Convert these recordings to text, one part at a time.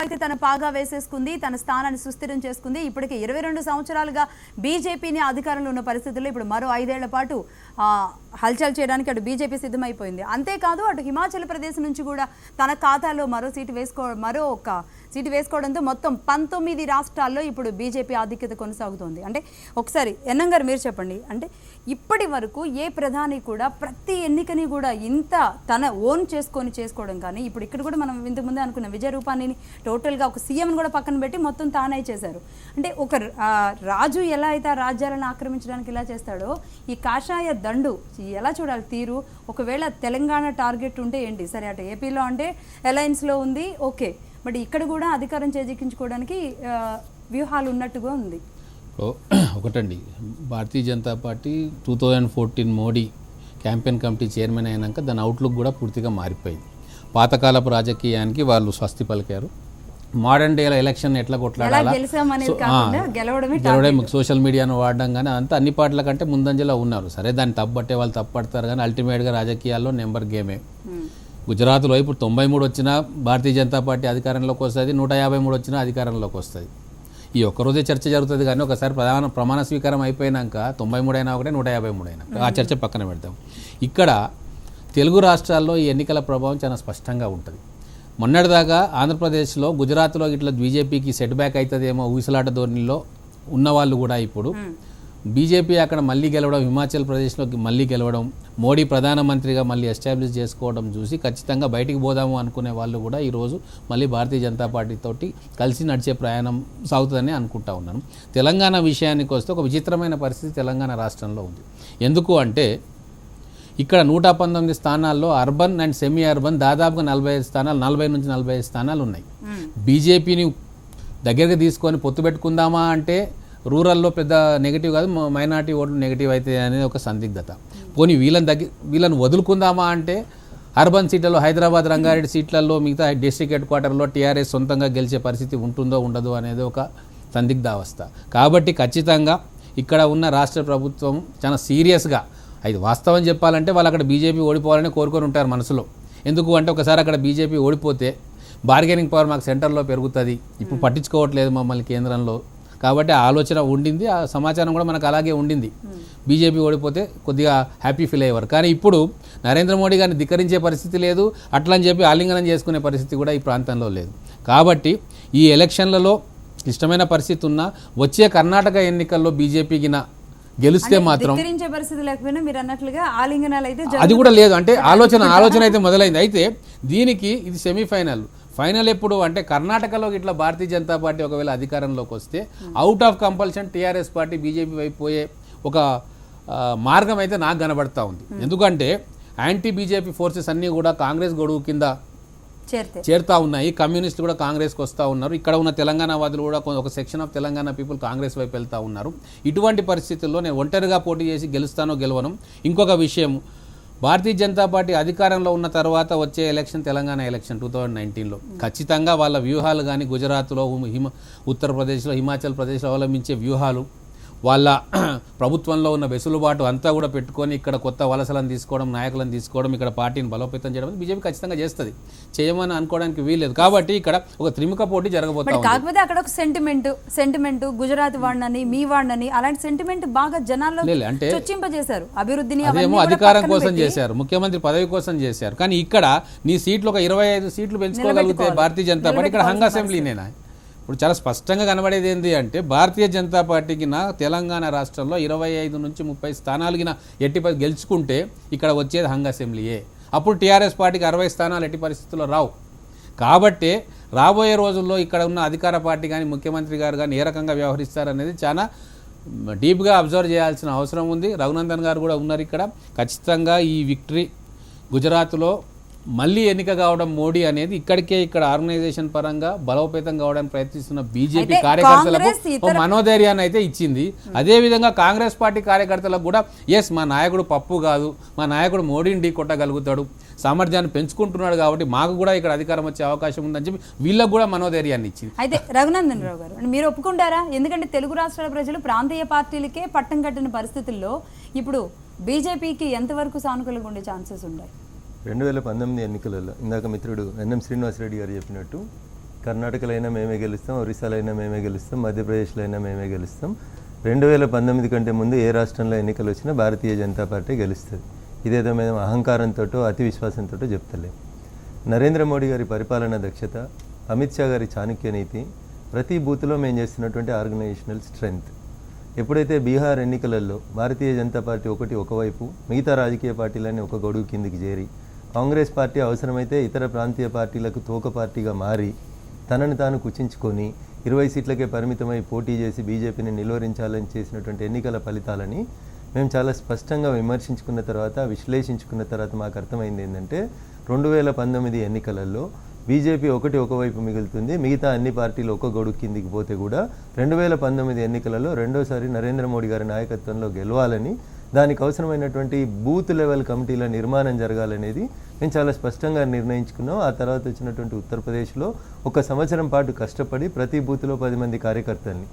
అయితే తన పాగా వేసేసుకుంది, తన స్థానాన్ని సుస్థిరం చేసుకుంది. ఇప్పటికే 22 సంవత్సరాలుగా బీజేపీని అధికారంలో ఉన్న పరిస్థితుల్లో ఇప్పుడు మరో 5 ఏళ్ల పాటు హల్చల్ చేయడానికి అటు బీజేపీ సిద్ధమైపోయింది. అంతేకాదు అటు హిమాచల్ ప్రదేశ్ నుంచి కూడా తన ఖాతాలో మరో ఒక సీటు వేసుకోవడంతో మొత్తం 19 రాష్ట్రాల్లో ఇప్పుడు బీజేపీ ఆధిక్యత కొనసాగుతోంది. అంటే ఒకసారి ఎన్ఎం గారు మీరు చెప్పండి, అంటే ఇప్పటి వరకు ఏ ప్రధాని కూడా ప్రతి ఎన్నికని కూడా ఇంత తన ఓన్ చేసుకోవడం కానీ, ఇప్పుడు ఇక్కడ కూడా మనం ఇంతకుముందే అనుకున్న విజయ రూపానిని టోటల్గా ఒక సీఎంని కూడా పక్కన పెట్టి మొత్తం తానే చేశారు. అంటే ఒక రాజు ఎలా అయితే ఆ రాజ్యాలను ఆక్రమించడానికి ఇలా చేస్తాడో ఈ కాషాయ దండు ఎలా చూడాలి తీరు. ఒకవేళ తెలంగాణ టార్గెట్ ఉంటే ఏంటి, సరే అటు ఏపీలో అంటే అలయన్స్లో ఉంది ఓకే, బట్ ఇక్కడ కూడా అధికారం చేజిక్కించుకోవడానికి వ్యూహాలు ఉన్నట్టుగా ఉంది. ఒకటండి, Bharatiya Janata Party 2014 Modi campaign committee chairman అయినాక దాని అవుట్లుక్ కూడా పూర్తిగా మారిపోయింది. పాతకాలపు రాజకీయానికి వాళ్ళు స్వస్తి పలికారు. మోడర్న్ డే ఎలక్షన్ ఎట్లా కొట్లాడాలా, గెలవడం సోషల్ మీడియాను వాడడం కానీ అంతా అన్ని పార్టీల కంటే ముందంజలో ఉన్నారు. సరే దాన్ని తప్పట్టే వాళ్ళు తప్పడతారు కానీ అల్టిమేట్గా రాజకీయాల్లో నెంబర్ గేమే. గుజరాత్లో ఇప్పుడు 93 వచ్చినా భారతీయ జనతా పార్టీ అధికారంలోకి వస్తుంది, 153 వచ్చినా అధికారంలోకి వస్తుంది. ఈ ఒక్కరోజే చర్చ జరుగుతుంది కానీ ఒకసారి ప్రమాణ స్వీకారం అయిపోయినాక 93 అయినా ఒకటే, 153 అయినా ఆ చర్చ పక్కన పెడతాం. ఇక్కడ తెలుగు రాష్ట్రాల్లో ఈ ఎన్నికల ప్రభావం చాలా స్పష్టంగా ఉంటుంది. మొన్నటిదాకా ఆంధ్రప్రదేశ్లో గుజరాత్లో ఇట్లా బీజేపీకి సెట్ బ్యాక్ అవుతుందేమో ఊసలాట ధోరణిలో ఉన్నవాళ్ళు కూడా ఇప్పుడు బీజేపీ అక్కడ మళ్ళీ గెలవడం, హిమాచల్ ప్రదేశ్లోకి మళ్ళీ గెలవడం, మోడీ ప్రధానమంత్రిగా మళ్ళీ ఎస్టాబ్లిష్ చేసుకోవడం చూసి ఖచ్చితంగా బయటికి పోదాము అనుకునే వాళ్ళు కూడా ఈరోజు మళ్ళీ భారతీయ జనతా పార్టీతోటి కలిసి నడిచే ప్రయాణం సాగుతుందని అనుకుంటా ఉన్నాను. తెలంగాణ విషయానికి వస్తే ఒక విచిత్రమైన పరిస్థితి తెలంగాణ రాష్ట్రంలో ఉంది. ఎందుకు అంటే ఇక్కడ 119 స్థానాల్లో అర్బన్ అండ్ సెమీ అర్బన్ దాదాపుగా 45 స్థానాలు, 40 నుంచి 45 స్థానాలు ఉన్నాయి. బీజేపీని దగ్గరగా తీసుకొని పొత్తు పెట్టుకుందామా అంటే రూరల్లో పెద్ద నెగిటివ్ కాదు, మైనార్టీ ఓట్లు నెగిటివ్ అయితే అనేది ఒక సందిగ్ధత. పోనీ వీళ్ళని వదులుకుందామా అంటే అర్బన్ సీట్లలో హైదరాబాద్, రంగారెడ్డి సీట్లలో మిగతా డిస్ట్రిక్ట్ హెడ్ క్వార్టర్లో టీఆర్ఎస్ సొంతంగా గెలిచే పరిస్థితి ఉంటుందో ఉండదో అనేది ఒక సందిగ్ధావస్థ. కాబట్టి ఖచ్చితంగా ఇక్కడ ఉన్న రాష్ట్ర ప్రభుత్వం చాలా సీరియస్గా, అది వాస్తవం చెప్పాలంటే వాళ్ళు అక్కడ బీజేపీ ఓడిపోవాలని కోరుకొని ఉంటారు మనసులో. ఎందుకు అంటే ఒకసారి అక్కడ బీజేపీ ఓడిపోతే బార్గెనింగ్ పవర్ మాకు సెంటర్లో పెరుగుతుంది, ఇప్పుడు పట్టించుకోవట్లేదు మమ్మల్ని కేంద్రంలో, కాబట్టి ఆ ఆలోచన ఉండింది, ఆ సమాచారం కూడా మనకు అలాగే ఉండింది. బీజేపీ ఓడిపోతే కొద్దిగా హ్యాపీ ఫీల్ అయ్యేవారు. కానీ ఇప్పుడు నరేంద్ర మోడీ గారిని ధిక్కరించే పరిస్థితి లేదు, అట్లా అని చెప్పి ఆలింగనం చేసుకునే పరిస్థితి కూడా ఈ ప్రాంతంలో లేదు. కాబట్టి ఈ ఎలక్షన్లలో క్లిష్టమైన పరిస్థితి ఉన్నా వచ్చే కర్ణాటక ఎన్నికల్లో బీజేపీకి గెలిస్తే మాత్రం పరిస్థితి లేకపోయినా మీరు అన్నట్లుగా ఆలింగనాలు అయితే అది కూడా లేదు. అంటే ఆలోచన అయితే మొదలైంది. అయితే దీనికి ఇది సెమీఫైనల్. ఫైనల్ ఎప్పుడు అంటే కర్ణాటకలో ఇట్లా భారతీయ జనతా పార్టీ ఒకవేళ అధికారంలోకి వస్తే out of compulsion TRS party BJP వైపు పోయే ఒక మార్గం అయితే నాకు కనబడతా ఉంది. ఎందుకంటే యాంటీ బీజేపీ ఫోర్సెస్ అన్నీ కూడా కాంగ్రెస్ గొడుగు కింద చేరుతా ఉన్నాయి. కమ్యూనిస్టులు కూడా కాంగ్రెస్కి వస్తూ ఉన్నారు. ఇక్కడ ఉన్న తెలంగాణ వాదులు కూడా ఒక section of Telangana people Congress వైపు వెళ్తూ ఉన్నారు. ఇటువంటి పరిస్థితుల్లో నేను ఒంటరిగా పోటీ చేసి గెలుస్తానో గెలవను. ఇంకొక విషయం, భారతీయ జనతా పార్టీ అధికారంలో ఉన్న తర్వాత వచ్చే ఎలక్షన్ తెలంగాణ ఎలక్షన్ 2019లో ఖచ్చితంగా వాళ్ళ వ్యూహాలు కానీ గుజరాత్లో, ఉత్తరప్రదేశ్లో, హిమాచల్ ప్రదేశ్లో అవలంబించే వ్యూహాలు, వాళ్ళ ప్రభుత్వంలో ఉన్న వెసులుబాటు అంతా కూడా పెట్టుకొని ఇక్కడ కొత్త వలసలను తీసుకోవడం, నాయకులను తీసుకోవడం, ఇక్కడ పార్టీని బలోపేతం చేయడం బీజేపీ ఖచ్చితంగా చేస్తుంది. చేయమని అనుకోవడానికి వీల్లేదు. కాబట్టి ఇక్కడ ఒక త్రిముఖ పోటీ జరగబోతుంది. కాకపోతే అక్కడ ఒక సెంటిమెంట్ గుజరాత్ వాడినని, మీ వాడినని, అలాంటి సెంటిమెంట్ బాగా జనాల్లో అంటే చొచ్చింపజేశారు. అభివృద్ధిని అదేమో అధికారం కోసం చేశారు, ముఖ్యమంత్రి పదవి కోసం చేశారు. కానీ ఇక్కడ నీ సీట్లు ఒక 25 సీట్లు పెంచుకోగలిగితే భారతీయ జనతా పార్టీ ఇక్కడ హంగ్ అసెంబ్లీనేనా? ఇప్పుడు చాలా స్పష్టంగా కనబడేది ఏంటి అంటే భారతీయ జనతా పార్టీకి తెలంగాణ రాష్ట్రంలో 25 నుంచి 30 స్థానాలకి ఎట్టి గెలుచుకుంటే ఇక్కడ వచ్చేది హంగ్ అసెంబ్లీయే. అప్పుడు టీఆర్ఎస్ పార్టీకి 60 స్థానాలు ఎట్టి పరిస్థితుల్లో రావు. కాబట్టి రాబోయే రోజుల్లో ఇక్కడ ఉన్న అధికార పార్టీ కానీ ముఖ్యమంత్రి గారు కానీ ఏ రకంగా వ్యవహరిస్తారనేది చాలా డీప్గా అబ్జర్వ్ చేయాల్సిన అవసరం ఉంది. రఘునందన్ గారు కూడా ఉన్నారు ఇక్కడ. ఖచ్చితంగా ఈ విక్టరీ గుజరాత్లో మళ్ళీ ఎన్నిక కావడం మోడీ అనేది ఇక్కడ ఆర్గనైజేషన్ పరంగా బలోపేతం కావడానికి ప్రయత్నిస్తున్న బీజేపీ కార్యకర్తలకు మనోధైర్యాన్ని అయితే ఇచ్చింది. అదేవిధంగా కాంగ్రెస్ పార్టీ కార్యకర్తలకు కూడా ఎస్ మా నాయకుడు పప్పు కాదు, మా నాయకుడు మోడీని ఢీ కొట్టగలుగుతాడు, సామర్థ్యాన్ని పెంచుకుంటున్నాడు, కాబట్టి మాకు కూడా ఇక్కడ అధికారం వచ్చే అవకాశం ఉందని చెప్పి వీళ్ళకు కూడా మనోధైర్యాన్ని ఇచ్చింది. అయితే రఘునందన్ రావు గారు మీరు ఒప్పుకుంటారా? ఎందుకంటే తెలుగు రాష్ట్రాల ప్రజలు ప్రాంతీయ పార్టీలకే పట్టం కట్టిన పరిస్థితుల్లో ఇప్పుడు బీజేపీకి ఎంతవరకు సానుకూలంగా ఉండే ఛాన్సెస్ ఉన్నాయి? 2019 ఎన్నికలలో ఇందాక మిత్రుడు ఎన్ఎం శ్రీనివాసరెడ్డి గారు చెప్పినట్టు కర్ణాటకలో అయినా మేమే గెలుస్తాం, ఒరిస్సాలో అయినా మేమే గెలుస్తాం, మధ్యప్రదేశ్లో అయినా మేమే గెలుస్తాం. 2019 కంటే ముందు ఏ రాష్ట్రంలో ఎన్నికలు వచ్చినా భారతీయ జనతా పార్టీ గెలుస్తుంది. ఇదేదో మేము అహంకారంతో అతి విశ్వాసంతో చెప్తలేం. నరేంద్ర మోడీ గారి పరిపాలన దక్షత, అమిత్ షా గారి చాణక్య నీతి, ప్రతి బూత్లో మేము చేస్తున్నటువంటి ఆర్గనైజేషనల్ స్ట్రెంగ్త్. ఎప్పుడైతే బీహార్ ఎన్నికలలో భారతీయ జనతా పార్టీ ఒకవైపు, మిగతా రాజకీయ పార్టీలన్నీ ఒక గొడుగు కిందికి చేరి, కాంగ్రెస్ పార్టీ అవసరమైతే ఇతర ప్రాంతీయ పార్టీలకు తోక పార్టీగా మారి తనను తాను కుచించుకొని 20 సీట్లకే పరిమితమై పోటీ చేసి బీజేపీని నిలువరించాలని చేసినటువంటి ఎన్నికల ఫలితాలని మేము చాలా స్పష్టంగా విమర్శించుకున్న తర్వాత, విశ్లేషించుకున్న తర్వాత మాకు అర్థమైంది ఏంటంటే 2019 ఎన్నికలలో బీజేపీ ఒకవైపు మిగులుతుంది, మిగతా అన్ని పార్టీలు ఒక గొడుగు కిందికి పోతే కూడా 2019 ఎన్నికలలో రెండోసారి నరేంద్ర మోడీ గారి నాయకత్వంలో గెలవాలని, దానికి అవసరమైనటువంటి బూత్ లెవెల్ కమిటీల నిర్మాణం జరగాలనేది మేము చాలా స్పష్టంగా నిర్ణయించుకున్నాం. ఆ తర్వాత వచ్చినటువంటి ఉత్తరప్రదేశ్లో 1 సంవత్సరం పాటు కష్టపడి ప్రతి బూత్లో 10 మంది కార్యకర్తల్ని,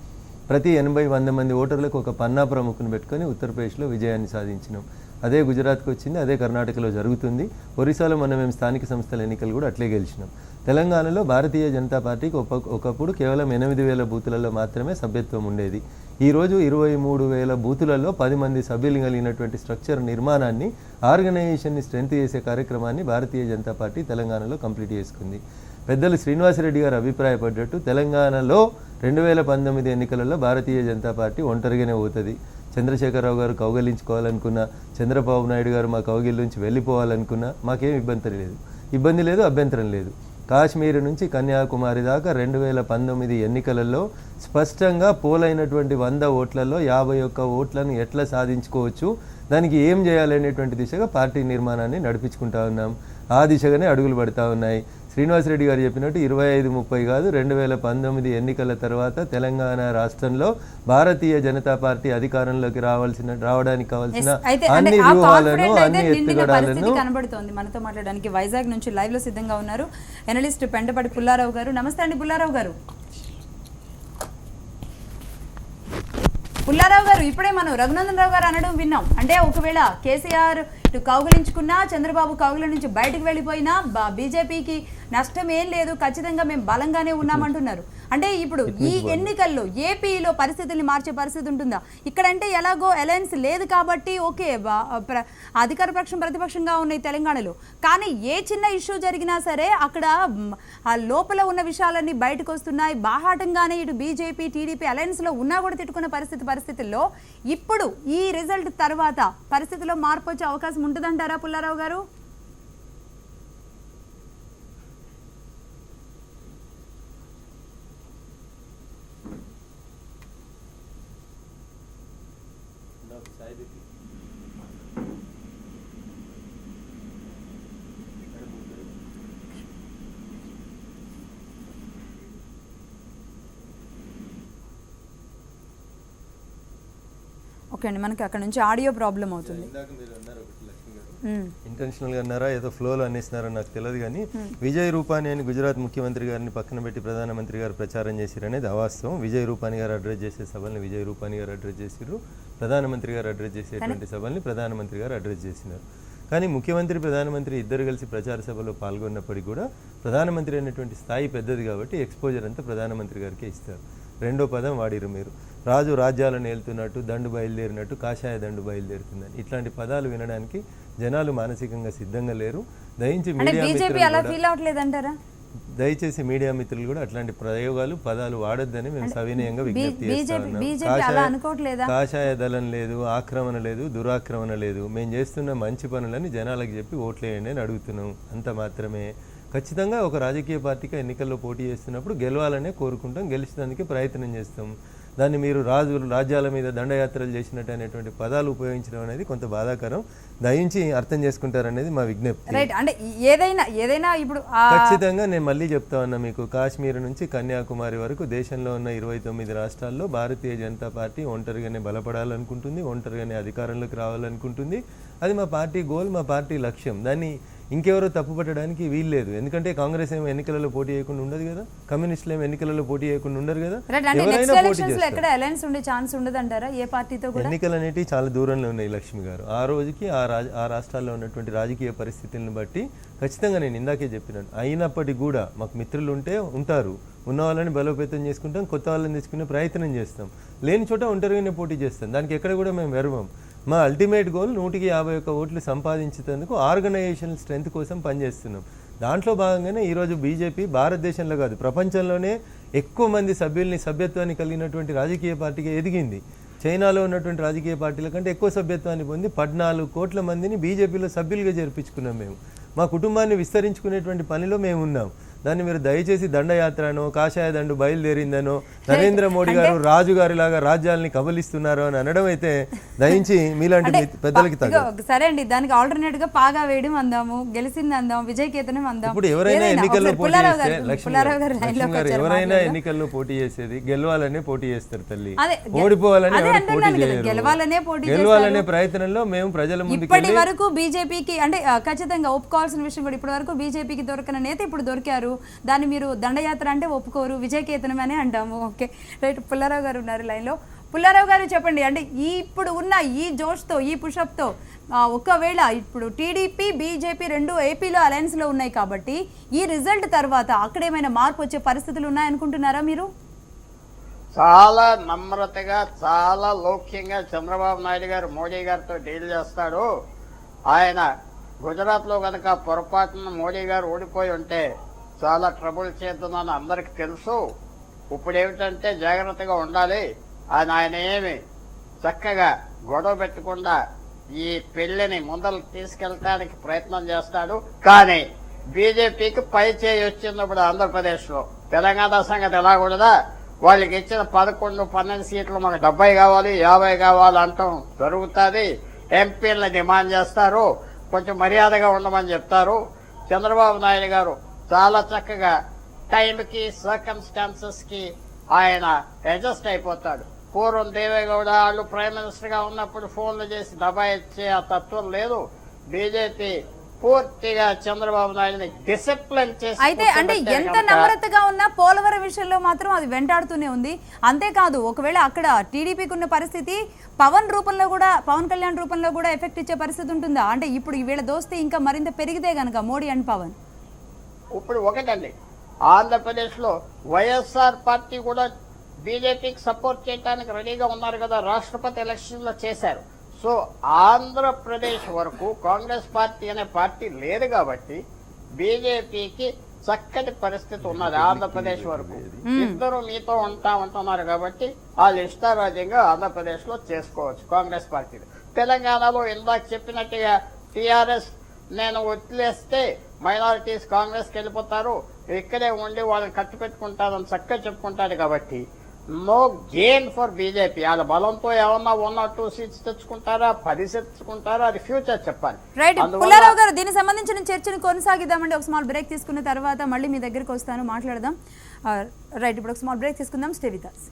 ప్రతి 80-100 మంది ఓటర్లకు ఒక పన్నా ప్రముఖుని పెట్టుకొని ఉత్తరప్రదేశ్లో విజయాన్ని సాధించినాం. అదే గుజరాత్కి వచ్చింది, అదే కర్ణాటకలో జరుగుతుంది. ఒరిస్సాలో మేము స్థానిక సంస్థల ఎన్నికలు కూడా అట్లే గెలిచినాం. తెలంగాణలో భారతీయ జనతా పార్టీకి ఒకప్పుడు కేవలం 8,000 బూతులలో మాత్రమే సభ్యత్వం ఉండేది. ఈరోజు 23,000 బూతులలో 10 మంది సభ్యులు కలిగినటువంటి స్ట్రక్చర్ నిర్మాణాన్ని, ఆర్గనైజేషన్ని స్ట్రెంత్ చేసే కార్యక్రమాన్ని భారతీయ జనతా పార్టీ తెలంగాణలో కంప్లీట్ చేసుకుంది. పెద్దలు శ్రీనివాసరెడ్డి గారు అభిప్రాయపడ్డట్టు తెలంగాణలో 2019 ఎన్నికలలో భారతీయ జనతా పార్టీ ఒంటరిగానే పోతుంది. చంద్రశేఖరరావు గారు కౌగలించుకోవాలనుకున్నా, చంద్రబాబు నాయుడు గారు మా కౌగిల్ నుంచి వెళ్ళిపోవాలనుకున్నా మాకేం ఇబ్బంది లేదు, అభ్యంతరం లేదు. కాశ్మీర్ నుంచి కన్యాకుమారి దాకా 2019 ఎన్నికలలో స్పష్టంగా పోలైనటువంటి 100 ఓట్లలో 51 ఓట్లను ఎట్లా సాధించుకోవచ్చు, దానికి ఏం చేయాలనేటువంటి దిశగా పార్టీ నిర్మాణాన్ని నడిపించుకుంటా ఉన్నాం. ఆ దిశగానే అడుగులు పడుతూ ఉన్నాయి. శ్రీనివాసరెడ్డి గారు చెప్పినట్టు 25-30 కాదు, 2019 ఎన్నికల తర్వాత తెలంగాణ రాష్ట్రంలో భారతీయ జనతా పార్టీ అధికారంలోకి రావడానికి కావాల్సిన అన్ని వ్యూహాలను, అన్ని ఎత్తుగడాలను కనబడుతోంది. మనతో మాట్లాడడానికి వైజాగ్ నుంచి లైవ్ లో సిద్ధంగా ఉన్నారు ఎనలిస్ట్ పెండపడి పుల్లారావు గారు. నమస్తే అండి పుల్లారావు గారు. పుల్లారావు గారు, ఇప్పుడే మనం రఘునందన్ రావు గారు అనడం విన్నాం. అంటే ఒకవేళ కేసీఆర్ ఇటు కౌగులించుకున్నా, చంద్రబాబు కౌగుల నుంచి బయటకు వెళ్ళిపోయినా బీజేపీకి నష్టం ఏం లేదు, ఖచ్చితంగా మేము బలంగానే ఉన్నామంటున్నారు. అంటే ఇప్పుడు ఈ ఎన్నికల్లో ఏపీలో పరిస్థితుల్ని మార్చే పరిస్థితి ఉంటుందా? ఇక్కడంటే ఎలాగో అలయన్స్ లేదు కాబట్టి ఓకే, అధికార పక్షం ప్రతిపక్షంగా ఉన్నాయి తెలంగాణలో. కానీ ఏ చిన్న ఇష్యూ జరిగినా సరే అక్కడ ఆ లోపల ఉన్న విషయాలన్నీ బయటకు వస్తున్నాయి. బాహాటంగానే ఇటు బీజేపీ, టీడీపీ అలయన్స్లో ఉన్నా కూడా తిట్టుకున్న పరిస్థితుల్లో ఇప్పుడు ఈ రిజల్ట్ తర్వాత పరిస్థితిలో మార్పు వచ్చే అవకాశం ఉంటుందంటారా పుల్లారావు గారు? ఓకే అండి, మనకి అక్కడ నుంచి ఆడియో ప్రాబ్లం అవుతుంది. ఇంటెన్షనల్గా అన్నారా ఏదో ఫ్లోలో అనేసినారో నాకు తెలియదు, కానీ విజయ్ రూపానీ అని గుజరాత్ ముఖ్యమంత్రి గారిని పక్కన పెట్టి ప్రధానమంత్రి గారు ప్రచారం చేసిరనేది అవాస్తవం. విజయ్ రూపానీ గారు అడ్రస్ చేసే సభల్ని విజయ్ రూపానీ గారు అడ్రస్ చేసిరు, ప్రధానమంత్రి గారు అడ్రస్ చేసేటువంటి సభల్ని ప్రధానమంత్రి గారు అడ్రస్ చేసినారు. కానీ ముఖ్యమంత్రి, ప్రధానమంత్రి ఇద్దరు కలిసి ప్రచార సభలో పాల్గొన్నప్పటికీ కూడా ప్రధానమంత్రి అనేటువంటి స్థాయి పెద్దది కాబట్టి ఎక్స్పోజర్ అంతా ప్రధానమంత్రి గారికే ఇస్తారు. రెండో పదం వాడిరు మీరు, రాజు రాజ్యాలను ఏలుతున్నట్టు, దండు బయలుదేరినట్టు, కాషాయ దండు బయలుదేరుతుందని. ఇట్లాంటి పదాలు వినడానికి జనాలు మానసికంగా సిద్ధంగా లేరు. దయించి దయచేసి మీడియా మిత్రులు కూడా అట్లాంటి ప్రయోగాలు, పదాలు వాడొద్దని మేము సవినయంగా విజ్ఞప్తి చేస్తున్నాం. కాషాయ దళం లేదు, ఆక్రమణ లేదు, దురాక్రమణ లేదు. మేము చేస్తున్న మంచి పనులని జనాలకు చెప్పి ఓట్లేయండి అని అడుగుతున్నాం, అంత మాత్రమే. ఖచ్చితంగా ఒక రాజకీయ పార్టీకి ఎన్నికల్లో పోటీ చేస్తున్నప్పుడు గెలవాలనే కోరుకుంటాం, గెలిచడానికి ప్రయత్నం చేస్తాం. దాన్ని మీరు రాజ్యాల మీద దండయాత్రలు చేసినట్టు అనేటువంటి పదాలు ఉపయోగించడం అనేది కొంత బాధాకరం. దయించి అర్థం చేసుకుంటారనేది మా విజ్ఞప్తి. అంటే ఏదైనా ఇప్పుడు ఖచ్చితంగా నేను మళ్ళీ చెప్తా ఉన్నా మీకు, కాశ్మీర్ నుంచి కన్యాకుమారి వరకు దేశంలో ఉన్న 29 రాష్ట్రాల్లో భారతీయ జనతా పార్టీ ఒంటరిగానే బలపడాలనుకుంటుంది, ఒంటరిగానే అధికారంలోకి రావాలనుకుంటుంది. అది మా పార్టీ గోల్, మా పార్టీ లక్ష్యం. దాన్ని ఇంకెవరో తప్పు పట్టడానికి వీలు లేదు. ఎందుకంటే కాంగ్రెస్ ఏమో ఎన్నికలలో పోటీ చేయకుండా ఉండదు కదా, కమ్యూనిస్టులు ఏమో ఎన్నికలలో పోటీ చేయకుండా ఉండరు కదా, ఎవరైనా పోటీ చేస్తారు. ఎక్కడ అలయన్స్ ఉండే ఛాన్స్ ఉండదంటారా ఏ పార్టీతో కూడా? ఎన్నికలు అనేవి చాలా దూరంలో ఉన్నాయి లక్ష్మి గారు. ఆ రోజుకి ఆ రాష్ట్రాల్లో ఉన్నటువంటి రాజకీయ పరిస్థితులను బట్టి ఖచ్చితంగా నేను ఇందాకే చెప్పినాను. అయినప్పటికీ కూడా మాకు మిత్రులు ఉంటారు, ఉన్న వాళ్ళని బలోపేతం చేసుకుంటాం, కొత్త వాళ్ళని తెచ్చుకునే ప్రయత్నం చేస్తాం, లేని చోట ఒంటరిగానే పోటీ చేస్తాం. దానికి ఎక్కడ కూడా మేము వెరవం. మా అల్టిమేట్ గోల్ 151 ఓట్లు సంపాదించేందుకు ఆర్గనైజేషన్ స్ట్రెంత్ కోసం పనిచేస్తున్నాం. దాంట్లో భాగంగానే ఈరోజు బీజేపీ భారతదేశంలో కాదు ప్రపంచంలోనే ఎక్కువ మంది సభ్యత్వాన్ని కలిగినటువంటి రాజకీయ పార్టీగా ఎదిగింది. చైనాలో ఉన్నటువంటి రాజకీయ పార్టీల కంటే ఎక్కువ సభ్యత్వాన్ని పొంది 14 కోట్ల మందిని బీజేపీలో సభ్యులుగా చేర్పించుకున్నాం. మేము మా కుటుంబాన్ని విస్తరించుకునేటువంటి పనిలో మేము ఉన్నాం. దాన్ని మీరు దయచేసి దండయాత్రనో కాషాయ దండు బయలుదేరిందనో నరేంద్ర మోడీ గారు రాజుగారి లాగా రాజ్యాలని కబలిస్తున్నారు అని అనడం అయితే దయించి మీలాంటి పెద్దలకి సరే అండి. దానికి ఆల్టర్నేట్ గా పాగా వేయడం అందాము, గెలిచింది అందాం, విజయకేతనం అందాం. ఇప్పుడు ఎవరైనా ఎన్నికల్లో పోటీ చేస్తే లక్ష్మీ గారు ఎవరైనా ఎన్నికల్లో పోటీ చేసేది గెలవాలనే పోటీ చేస్తారు తల్లి, ఓడిపోవాలని ఎవరు పోటీ చేయరు. గెలవాలనే ప్రయత్నంలో మేము ప్రజల ముందు ఇప్పటి వరకు బీజేపీకి అంటే ఖచ్చితంగా ఒప్పుకోవాల్సిన విషయం కూడా ఇప్పటి వరకు బీజేపీకి దొరకన నేత ఇప్పుడు దొరికారు. దాన్ని మీరు దండయాత్ర అంటే ఒప్పుకోరు, విజయకేతనం అని అంటాము. Okay right. పుల్లారావు గారు ఉన్నారు లైన్లో. పుల్లారావు గారు చెప్పండి, అంటే ఇప్పుడు ఉన్న ఈ జోష్తో ఈ పుషప్తో ఒకవేళ ఇప్పుడు టీడీపీ బీజేపీ రెండు ఏపీలో అలయన్స్లో ఉన్నాయి కాబట్టి ఈ రిజల్ట్ తర్వాత అక్కడ ఏమైనా మార్పు వచ్చే పరిస్థితులు ఉన్నాయనుకుంటున్నారా మీరు? చాలా నమ్రతగా చాలా లౌక్యంగా చంద్రబాబు నాయుడు గారు మోడీ గారితో డీల్ చేస్తాడు. ఆయన గుజరాత్లో కనుక పొరపాటున మోడీ గారు ఓడిపోయి ఉంటే చాలా ట్రబుల్ చేద్దామని అందరికి తెలుసు. ఇప్పుడు ఏమిటంటే జాగ్రత్తగా ఉండాలి అని ఆయన ఏమి చక్కగా గొడవ పెట్టకుండా ఈ పెళ్లిని ముందలు తీసుకెళ్ళడానికి ప్రయత్నం చేస్తాడు. కానీ బీజేపీకి పై చేయి వచ్చినప్పుడు ఆంధ్రప్రదేశ్లో తెలంగాణ సంగతి ఎలా కూడా వాళ్ళకి ఇచ్చిన 11-12 సీట్లు మాకు 70 కావాలి 50 కావాలి అంటాం జరుగుతుంది. ఎంపీలను డిమాండ్ చేస్తారు, కొంచెం మర్యాదగా ఉండమని చెప్తారు. చంద్రబాబు నాయుడు గారు చాలా చక్కగా టైంకి సర్కమ్స్టాన్సెస్ కి ఆయన అడ్జస్ట్ అయిపోతాడు. పూర్వం దేవేగౌడ వాళ్ళు ప్రైమ్ మినిస్టర్ గా ఉన్నప్పుడు ఫోన్లు చేసి దబాయిచ్చే ఆ తత్వం లేదు. బీజేపీ పూర్తిగా చంద్రబాబు నాయుడుని డిసిప్లిన్ చేసి అయితే అంటే ఎంత నమ్రతగా ఉన్నా పోలవరం విషయంలో మాత్రం అది వెంటాడుతూనే ఉంది. అంతేకాదు ఒకవేళ అక్కడ టీడీపీకి ఉన్న పరిస్థితి పవన్ కళ్యాణ్ రూపంలో కూడా ఎఫెక్ట్ ఇచ్చే పరిస్థితి ఉంటుందా? అంటే ఇప్పుడు వీళ్ళ దోస్తీ ఇంకా మరింత పెరిగితే గనక మోడీ అండ్ పవన్. ఇప్పుడు ఒకటండి, ఆంధ్రప్రదేశ్లో వైఎస్ఆర్ పార్టీ కూడా బీజేపీకి సపోర్ట్ చేయడానికి రెడీగా ఉన్నారు కదా, రాష్ట్రపతి ఎలక్షన్లో చేశారు. సో ఆంధ్రప్రదేశ్ వరకు కాంగ్రెస్ పార్టీ అనే పార్టీ లేదు కాబట్టి బీజేపీకి చక్కటి పరిస్థితి ఉన్నది. ఆంధ్రప్రదేశ్ వరకు ఇద్దరు మీతో ఉంటున్నారు కాబట్టి వాళ్ళు ఇష్టారాజ్యంగా ఆంధ్రప్రదేశ్ లో చేసుకోవచ్చు కాంగ్రెస్ పార్టీ. తెలంగాణలో ఇందాక చెప్పినట్టుగా టీఆర్ఎస్ నేను వదిలేస్తే మైనారిటీస్ కాంగ్రెస్కి వెళ్ళిపోతారు, ఇక్కడే ఉండి వాళ్ళని కట్టు పెట్టుకుంటారని చక్కగా చెప్పుకుంటారు. కాబట్టి నో గెయిన్ ఫర్ బీజేపీ. వాళ్ళ బలంతో ఏమన్నా 1 or 2 సీట్స్ తెచ్చుకుంటారా 10 తెచ్చుకుంటారా అది ఫ్యూచర్ చెప్పాలి. రైట్. పుల్లారావు గారు దీనికి సంబంధించిన చర్చను కొనసాగిద్దామండి. ఒక స్మాల్ బ్రేక్ తీసుకున్న తర్వాత మళ్ళీ మీ దగ్గరికి వస్తాను, మాట్లాడదాం. రైట్, ఇప్పుడు ఒక స్మాల్ బ్రేక్ తీసుకుందాం. Stay with us.